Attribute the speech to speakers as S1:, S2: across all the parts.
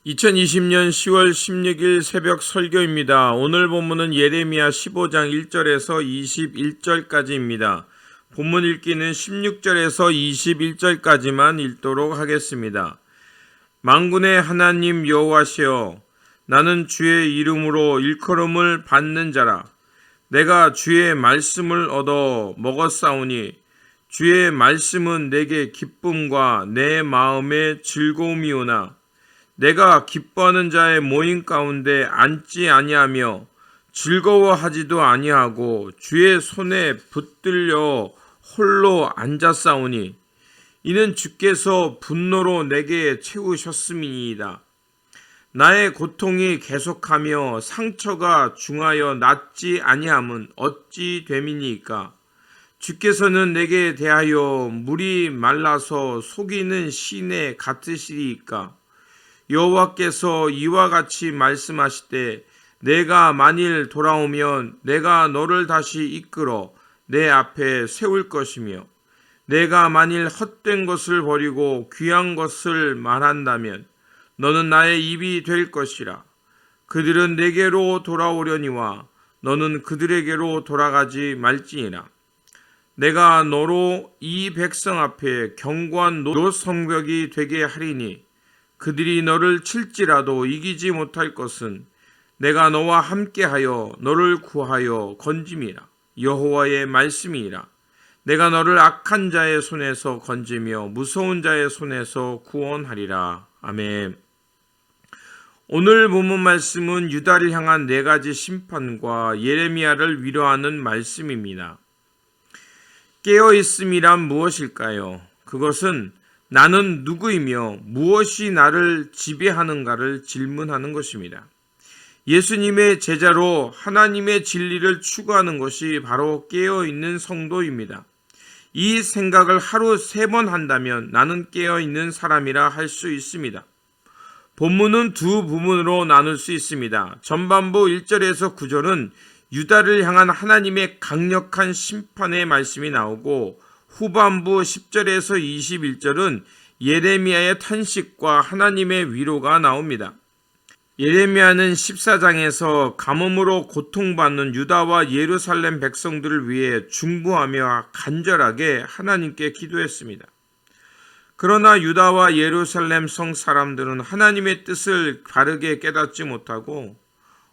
S1: 2020년 10월 16일 새벽 설교입니다. 오늘 본문은 예레미야 15장 1절에서 21절까지입니다. 본문 읽기는 16절에서 21절까지만 읽도록 하겠습니다. 만군의 하나님 여호와시여, 나는 주의 이름으로 일컬음을 받는 자라. 내가 주의 말씀을 얻어 먹었사오니 주의 말씀은 내게 기쁨과 내 마음의 즐거움이오나 내가 기뻐하는 자의 모임 가운데 앉지 아니하며 즐거워하지도 아니하고 주의 손에 붙들려 홀로 앉았사오니 이는 주께서 분노로 내게 채우셨음이니이다. 나의 고통이 계속하며 상처가 중하여 낫지 아니함은 어찌 됨이니까? 주께서는 내게 대하여 물이 말라서 속이는 시내 같으시리이까? 여호와께서 이와 같이 말씀하시되 내가 만일 돌아오면 내가 너를 다시 이끌어 내 앞에 세울 것이며 내가 만일 헛된 것을 버리고 귀한 것을 말한다면 너는 나의 입이 될 것이라. 그들은 내게로 돌아오려니와 너는 그들에게로 돌아가지 말지니라. 내가 너로 이 백성 앞에 견고한 노성벽이 되게 하리니 그들이 너를 칠지라도 이기지 못할 것은 내가 너와 함께하여 너를 구하여 건짐이라. 여호와의 말씀이라. 내가 너를 악한 자의 손에서 건지며 무서운 자의 손에서 구원하리라. 아멘. 오늘 본문 말씀은 유다를 향한 4가지 심판과 예레미야를 위로하는 말씀입니다. 깨어있음이란 무엇일까요? 그것은 나는 누구이며 무엇이 나를 지배하는가를 질문하는 것입니다. 예수님의 제자로 하나님의 진리를 추구하는 것이 바로 깨어있는 성도입니다. 이 생각을 하루 3번 한다면 나는 깨어있는 사람이라 할 수 있습니다. 본문은 2 부분으로 나눌 수 있습니다. 전반부 1절에서 9절은 유다를 향한 하나님의 강력한 심판의 말씀이 나오고 후반부 10절에서 21절은 예레미야의 탄식과 하나님의 위로가 나옵니다. 예레미야는 14장에서 가뭄으로 고통받는 유다와 예루살렘 백성들을 위해 중보하며 간절하게 하나님께 기도했습니다. 그러나 유다와 예루살렘 성 사람들은 하나님의 뜻을 바르게 깨닫지 못하고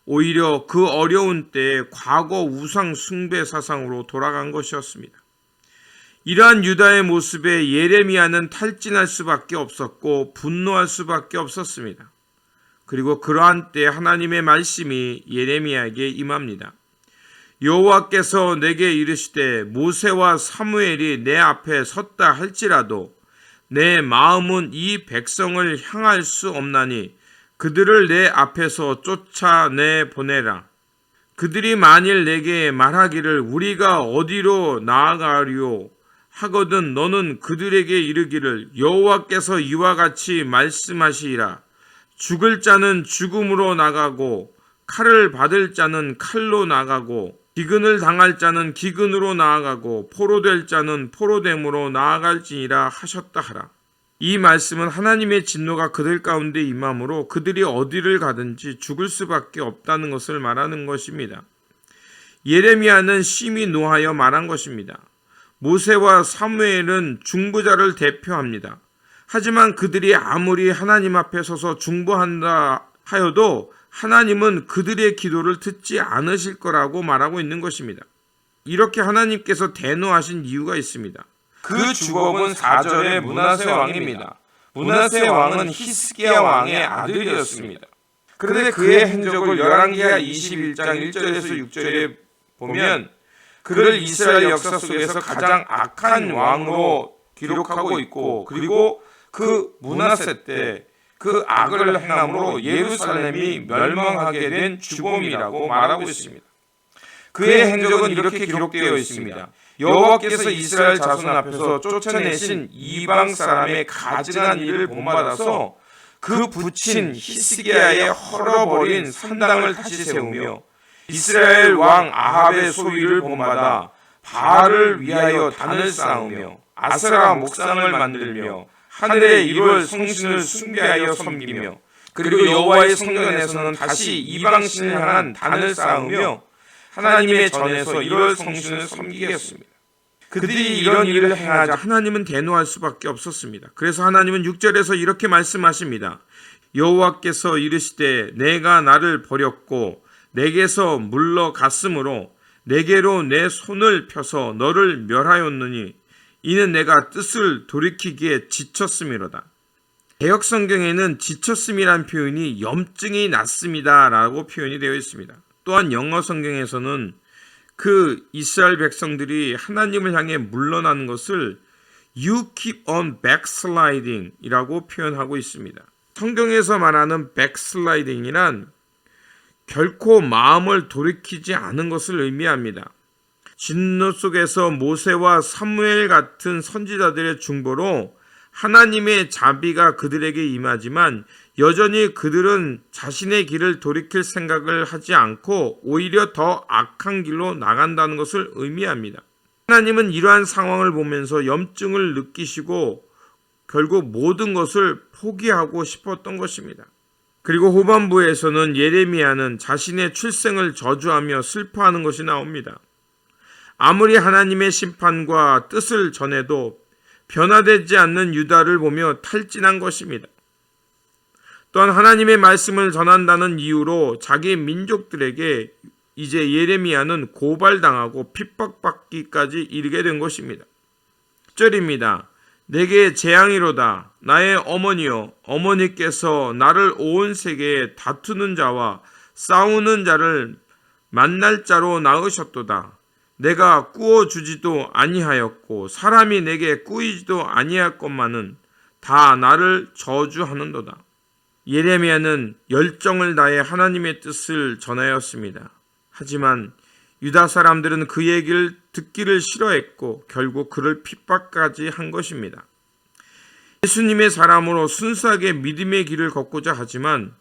S1: 오히려 그 어려운 때에 과거 우상 숭배 사상으로 돌아간 것이었습니다. 이러한 유다의 모습에 예레미야는 탈진할 수밖에 없었고 분노할 수밖에 없었습니다. 그리고 그러한 때 하나님의 말씀이 예레미야에게 임합니다. 여호와께서 내게 이르시되 모세와 사무엘이 내 앞에 섰다 할지라도 내 마음은 이 백성을 향할 수 없나니 그들을 내 앞에서 쫓아내 보내라. 그들이 만일 내게 말하기를 우리가 어디로 나아가리오 하거든 너는 그들에게 이르기를 여호와께서 이와 같이 말씀하시리라. 죽을 자는 죽음으로 나가고 칼을 받을 자는 칼로 나가고 기근을 당할 자는 기근으로 나아가고 포로될 자는 포로됨으로 나아갈지니라 하셨다 하라. 이 말씀은 하나님의 진노가 그들 가운데 임함으로 그들이 어디를 가든지 죽을 수밖에 없다는 것을 말하는 것입니다. 예레미야는 심히 노하여 말한 것입니다. 모세와 사무엘은 중보자를 대표합니다. 하지만 그들이 아무리 하나님 앞에 서서 중보한다 하여도 하나님은 그들의 기도를 듣지 않으실 거라고 말하고 있는 것입니다. 이렇게 하나님께서 대노하신 이유가 있습니다.
S2: 그 주범은 4절의 므낫세 왕입니다. 므낫세 왕은 히스기야 왕의 아들이었습니다. 그런데 그의 행적을 열왕기하 21장 1절에서 6절에 보면 그를 이스라엘 역사 속에서 가장 악한 왕으로 기록하고 있고 그리고 그 므낫세 때 그 악을 행함으로 예루살렘이 멸망하게 된 주범이라고 말하고 있습니다. 그의 행적은 이렇게 기록되어 있습니다. 여호와께서 이스라엘 자손 앞에서 쫓아내신 이방 사람의 가증한 일을 본받아서 그 붙인 히스기야의 헐어버린 산당을 다시 세우며 이스라엘 왕 아합의 소위를 본받아 바알을 위하여 단을 쌓으며 아세라 목상을 만들며 하늘의 이룰 성신을 숭배하여 섬기며 그리고 여호와의 성전에서는 다시 이방신을 향한 단을 쌓으며 하나님의 전에서 1월 성신을 섬기겠습니다. 그들이 이런 일을 행하자
S1: 하나님은 대노할 수밖에 없었습니다. 그래서 하나님은 6절에서 이렇게 말씀하십니다. 여호와께서 이르시되 내가 나를 버렸고 내게서 물러갔으므로 내게로 내 손을 펴서 너를 멸하였느니 이는 내가 뜻을 돌이키기에 지쳤음이로다. 개역성경에는 지쳤음이란 표현이 염증이 났습니다 라고 표현이 되어 있습니다. 또한 영어 성경에서는 그 이스라엘 백성들이 하나님을 향해 물러나는 것을 You keep on backsliding 이라고 표현하고 있습니다. 성경에서 말하는 backsliding이란 결코 마음을 돌이키지 않은 것을 의미합니다. 진노 속에서 모세와 사무엘 같은 선지자들의 중보로 하나님의 자비가 그들에게 임하지만 여전히 그들은 자신의 길을 돌이킬 생각을 하지 않고 오히려 더 악한 길로 나간다는 것을 의미합니다. 하나님은 이러한 상황을 보면서 염증을 느끼시고 결국 모든 것을 포기하고 싶었던 것입니다. 그리고 후반부에서는 예레미야는 자신의 출생을 저주하며 슬퍼하는 것이 나옵니다. 아무리 하나님의 심판과 뜻을 전해도 변화되지 않는 유다를 보며 탈진한 것입니다. 또한 하나님의 말씀을 전한다는 이유로 자기 민족들에게 이제 예레미야는 고발당하고 핍박받기까지 이르게 된 것입니다. 10절입니다. 내게 재앙이로다. 나의 어머니여, 어머니께서 나를 온 세계에 다투는 자와 싸우는 자를 만날 자로 낳으셨도다. 내가 꾸어주지도 아니하였고 사람이 내게 꾸이지도 아니할 것만은 다 나를 저주하는도다. 예레미야는 열정을 다해 하나님의 뜻을 전하였습니다. 하지만 유다 사람들은 그 얘기를 듣기를 싫어했고 결국 그를 핍박까지 한 것입니다. 예수님의 사람으로 순수하게 믿음의 길을 걷고자 하지만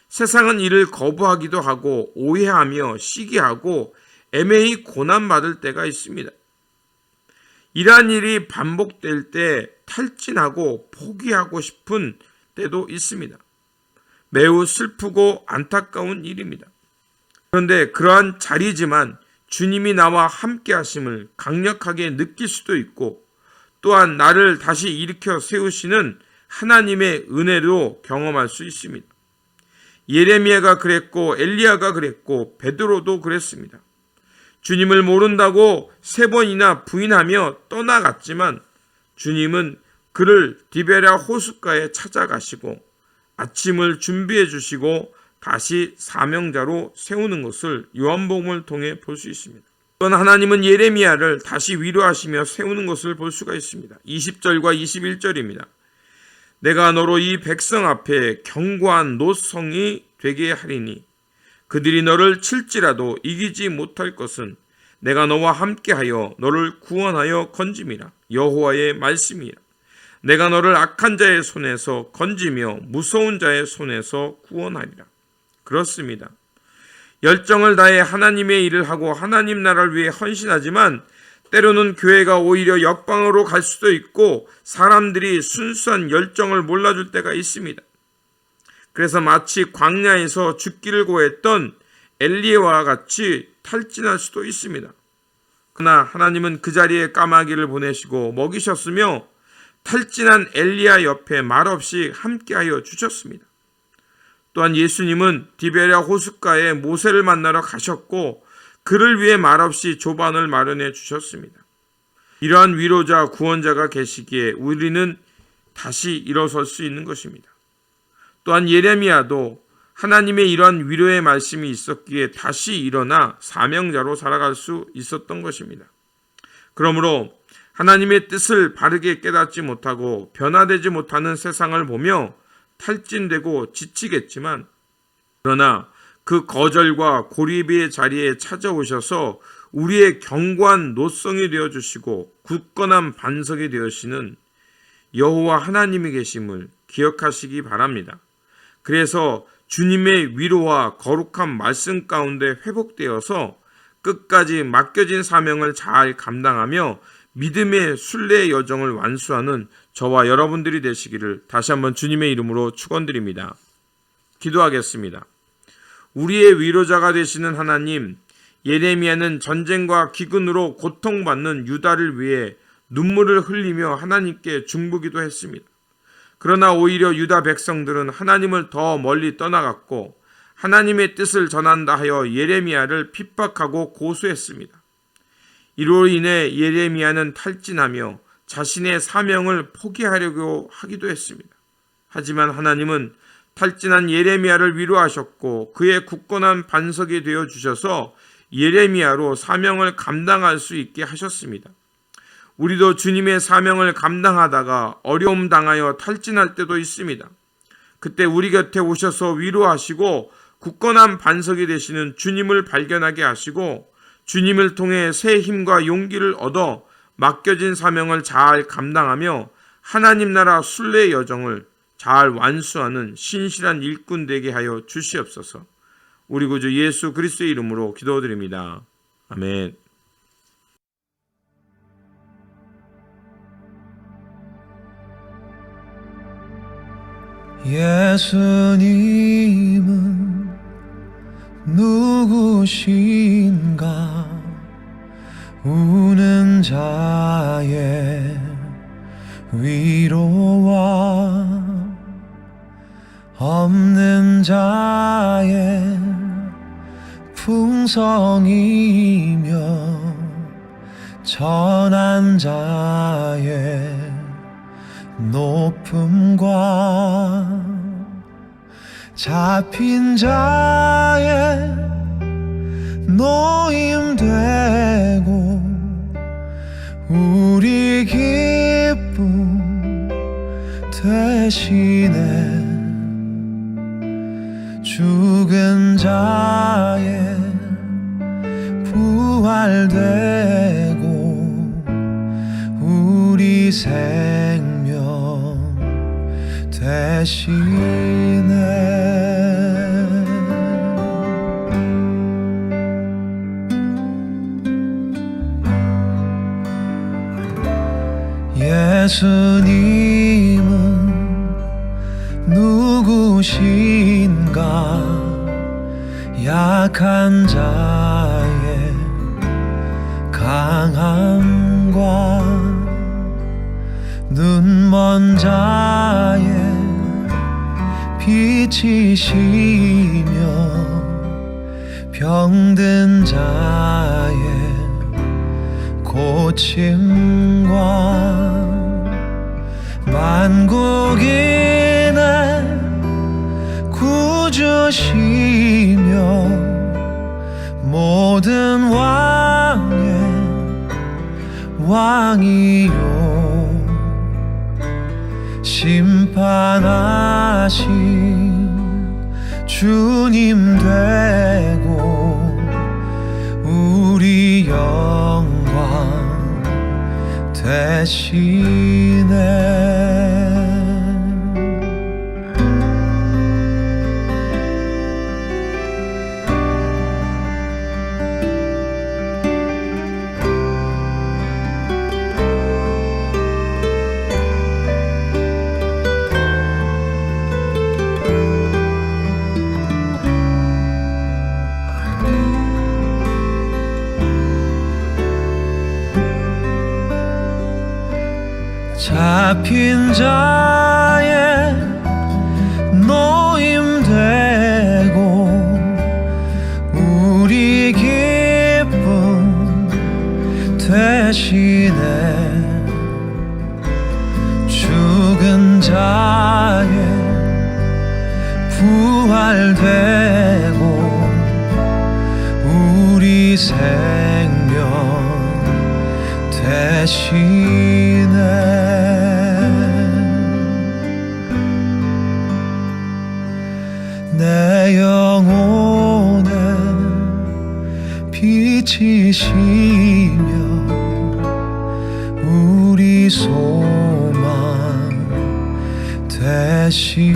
S1: 세상은 이를 거부하기도 하고 오해하며 시기하고 애매히 고난받을 때가 있습니다. 이러한 일이 반복될 때 탈진하고 포기하고 싶은 때도 있습니다. 매우 슬프고 안타까운 일입니다. 그런데 그러한 자리지만 주님이 나와 함께 하심을 강력하게 느낄 수도 있고 또한 나를 다시 일으켜 세우시는 하나님의 은혜로 경험할 수 있습니다. 예레미야가 그랬고 엘리야가 그랬고 베드로도 그랬습니다. 주님을 모른다고 3번이나 부인하며 떠나갔지만 주님은 그를 디베랴 호숫가에 찾아가시고 아침을 준비해 주시고 다시 사명자로 세우는 것을 요한복음을 통해 볼 수 있습니다. 또한 하나님은 예레미야를 다시 위로하시며 세우는 것을 볼 수가 있습니다. 20절과 21절입니다. 내가 너로 이 백성 앞에 견고한 노성이 되게 하리니 그들이 너를 칠지라도 이기지 못할 것은 내가 너와 함께하여 너를 구원하여 건짐이라. 여호와의 말씀이라. 내가 너를 악한 자의 손에서 건지며 무서운 자의 손에서 구원하리라. 그렇습니다. 열정을 다해 하나님의 일을 하고 하나님 나라를 위해 헌신하지만 때로는 교회가 오히려 역방으로 갈 수도 있고 사람들이 순수한 열정을 몰라줄 때가 있습니다. 그래서 마치 광야에서 죽기를 고했던 엘리야와 같이 탈진할 수도 있습니다. 그러나 하나님은 그 자리에 까마귀를 보내시고 먹이셨으며 탈진한 엘리야 옆에 말없이 함께하여 주셨습니다. 또한 예수님은 디베랴 호숫가에 모세를 만나러 가셨고 그를 위해 말없이 조반을 마련해 주셨습니다. 이러한 위로자 구원자가 계시기에 우리는 다시 일어설 수 있는 것입니다. 또한 예레미야도 하나님의 이러한 위로의 말씀이 있었기에 다시 일어나 사명자로 살아갈 수 있었던 것입니다. 그러므로 하나님의 뜻을 바르게 깨닫지 못하고 변화되지 못하는 세상을 보며 탈진되고 지치겠지만 그러나 그 거절과 고립의 자리에 찾아오셔서 우리의 견고한 노성이 되어주시고 굳건한 반석이 되어시는 여호와 하나님이 계심을 기억하시기 바랍니다. 그래서 주님의 위로와 거룩한 말씀 가운데 회복되어서 끝까지 맡겨진 사명을 잘 감당하며 믿음의 순례의 여정을 완수하는 저와 여러분들이 되시기를 다시 한번 주님의 이름으로 축원드립니다. 기도하겠습니다. 우리의 위로자가 되시는 하나님, 예레미야는 전쟁과 기근으로 고통받는 유다를 위해 눈물을 흘리며 하나님께 중보기도 했습니다. 그러나 오히려 유다 백성들은 하나님을 더 멀리 떠나갔고 하나님의 뜻을 전한다 하여 예레미야를 핍박하고 고소했습니다. 이로 인해 예레미야는 탈진하며 자신의 사명을 포기하려고 하기도 했습니다. 하지만 하나님은 탈진한 예레미야를 위로하셨고 그의 굳건한 반석이 되어 주셔서 예레미야로 사명을 감당할 수 있게 하셨습니다. 우리도 주님의 사명을 감당하다가 어려움 당하여 탈진할 때도 있습니다. 그때 우리 곁에 오셔서 위로하시고 굳건한 반석이 되시는 주님을 발견하게 하시고 주님을 통해 새 힘과 용기를 얻어 맡겨진 사명을 잘 감당하며 하나님 나라 순례 여정을 잘 완수하는 신실한 일꾼 되게 하여 주시옵소서. 우리 구주 예수 그리스도의 이름으로 기도드립니다. 아멘.
S3: 예수님은 누구신가? 우는 자의 위로와 없는 자의 풍성이며 전한 자의 높음과 잡힌 자의 노임되고 우리 기쁨 대신에 죽은 자의 부활되고 우리 생명 대신에 예수님은 누구신가? 약한 자의 강함과 눈먼 자의 빛이시며 병든 자의 고침과 만국인의 구주시며 모든 왕의 왕이요 심판하신 주님 되고 우리 영광 대신에 잡힌 자의 노임되고 우리 기쁨 대신에 죽은 자의 부활되고 우리 생명 대신에 내 영혼에 빛이시며 우리 소망 대신